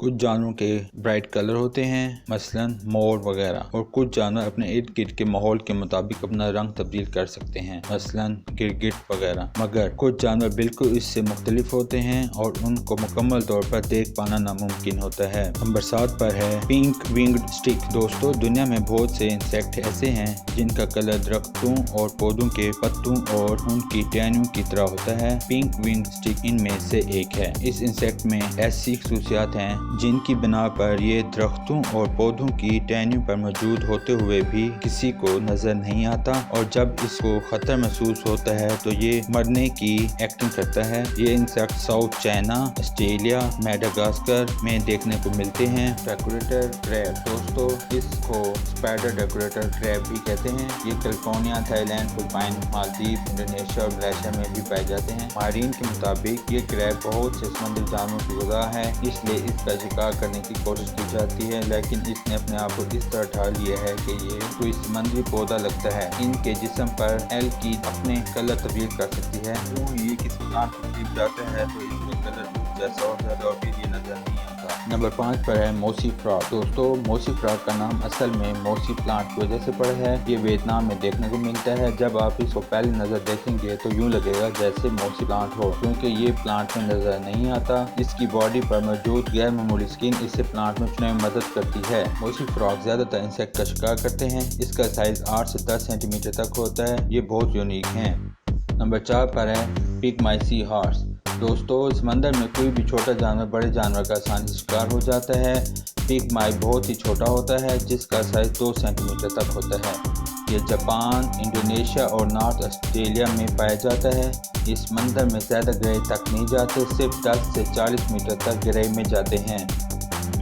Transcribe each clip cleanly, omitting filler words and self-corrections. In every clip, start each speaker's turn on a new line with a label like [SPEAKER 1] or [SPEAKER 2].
[SPEAKER 1] कुछ जानवरों के ब्राइट कलर होते हैं, मसलन मोर वगैरह, और कुछ जानवर अपने इर्द गिर्द के माहौल के मुताबिक अपना रंग तब्दील कर सकते हैं, मसलन गिरगिट वगैरह। मगर कुछ जानवर बिल्कुल इससे मुख्तलिफ होते हैं और उनको मुकम्मल तौर पर देख पाना नामुमकिन होता है। नंबर 7 पर है पिंक विंग्ड स्टिक। दोस्तों, दुनिया में बहुत से इंसेक्ट ऐसे हैं जिनका कलर दरख्तों और पौधों के पत्तों और उनकी टहनियों की तरह होता है। पिंक विंग्ड स्टिक इनमें से एक है। इस इंसेक्ट में ऐसी खसूसियात हैं जिनकी बिना पर ये दरख्तों और पौधों की टहनियों पर मौजूद होते हुए भी किसी को नजर नहीं आता, और जब इसको खतरा महसूस होता है तो ये मरने की एक्टिंग करता है। ये insect south China, Australia, Madagascar में देखने को मिलते हैं। Decorator crab. दोस्तों, इसको स्पाइडर डेकोरेटर क्रैब भी कहते हैं। ये California, Thailand, Philippine, Maldives, Indonesia और मलेशिया में भी पाए जाते हैं। माहिरीन के मुताबिक ये क्रैब बहुत से समुद्री जानवरों की ग़िज़ा है, इसलिए इसका शिकार करने की कोशिश की जाती है, लेकिन इसने अपने आप को इस तरह ढाल लिया है कि ये कोई समुद्री पौधा लगता है। इनके जिस्म पर एल की अपने कलर तब्दील कर सकती है। ये किसी प्लांट के करीब जाता है तो इसमें कलर जैसा होता है और फिर ये नजर नहीं आता। नंबर 5 पर है मोसी फ्रॉग। दोस्तों, मोसी फ्रॉग का नाम असल में मोसी प्लांट की वजह से पड़ा है। ये वियतनाम में देखने को मिलता है। जब आप इसको पहली नजर देखेंगे तो यूं लगेगा जैसे मोसी प्लांट हो, क्योंकि ये प्लांट में नजर नहीं आता। इसकी बॉडी पर मौजूद गैर मामूली स्किन इससे प्लांट में उठने में मदद करती है। मोसी फ्रॉग ज्यादातर इंसेक्ट का शिकार करते हैं। इसका साइज 8 से 10 सेंटीमीटर तक होता है। ये बहुत यूनिक है। नंबर 4 पर है पिगमाई हॉर्स। दोस्तों, समंदर में कोई भी छोटा जानवर बड़े जानवर का आसानी से शिकार हो जाता है। पिगमाई बहुत ही छोटा होता है, जिसका साइज 2 सेंटीमीटर तक होता है। ये जापान, इंडोनेशिया और नॉर्थ ऑस्ट्रेलिया में पाया जाता है। ये समंदर में ज़्यादा गहराई तक नहीं जाते, सिर्फ 10 से 40 मीटर तक गहराई में जाते हैं।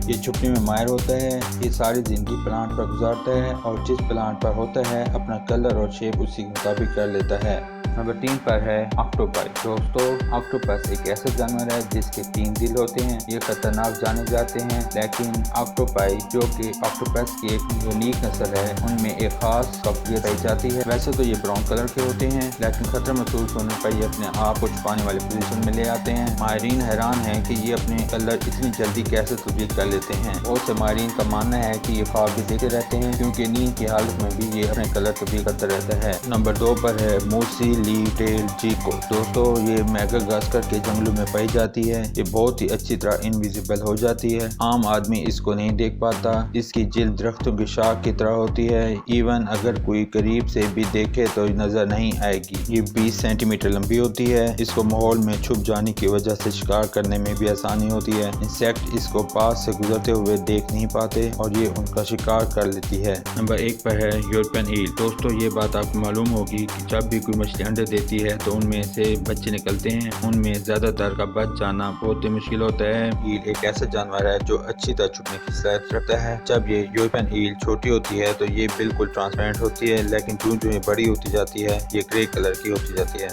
[SPEAKER 1] ये छुपने में माहिर होता है। ये सारी ज़िंदगी प्लांट पर गुजारता है और जिस प्लांट पर होता है अपना कलर और शेप उसी के मुताबिक कर लेता है। नंबर 3 पर है ऑक्टोपस। दोस्तों, ऑक्टोपस एक ऐसा जानवर है जिसके 3 दिल होते हैं। ये खतरनाक जाने जाते हैं, लेकिन ऑक्टोपाई जो कि ऑक्टोपस की एक यूनिक नस्ल है, उनमें एक खास काबिलियत पाई जाती है। वैसे तो ये ब्राउन कलर के होते हैं, लेकिन खतरा महसूस होने पर ये अपने आप को छुपाने वाली पोजीशन में ले आते हैं। माहिरीन हैरान हैं कि ये अपने कलर इतनी जल्दी कैसे तब्दील कर लेते हैं। बहुत से माहिरीन का मानना है कि ये ख्वाब भी देखते रहते हैं, क्योंकि नींद की हालत में भी ये अपने कलर तब्दील करता रहता है। नंबर 2 पर है मूसी टेल चीको। दोस्तों, ये मेडागास्कर के जंगलों में पाई जाती है। ये बहुत ही अच्छी तरह इनविजिबल हो जाती है। आम आदमी इसको नहीं देख पाता। इसकी जिल्द दरख्तों की शाख की तरह होती है। इवन अगर कोई करीब से भी देखे तो नजर नहीं आएगी। ये 20 सेंटीमीटर लंबी होती है। इसको माहौल में छुप जाने की वजह से शिकार करने में भी आसानी होती है। इंसेक्ट इसको पास से गुजरते हुए देख नहीं पाते और ये उनका शिकार कर लेती है। नंबर 1 पर है यूरोपियन ईल। दोस्तों, ये बात आपको मालूम होगी कि जब भी कोई मछली अंडे देती है तो उनमें से बच्चे निकलते हैं। उनमें ज्यादातर का बच जाना बहुत ही मुश्किल होता है। ईल एक ऐसा जानवर है जो अच्छी तरह छुपने की सलाहियत रखता है। जब ये यूरोपियन ईल छोटी होती है तो ये बिल्कुल ट्रांसपेरेंट होती है, लेकिन जो ये बड़ी होती जाती है ये ग्रे कलर की होती जाती है।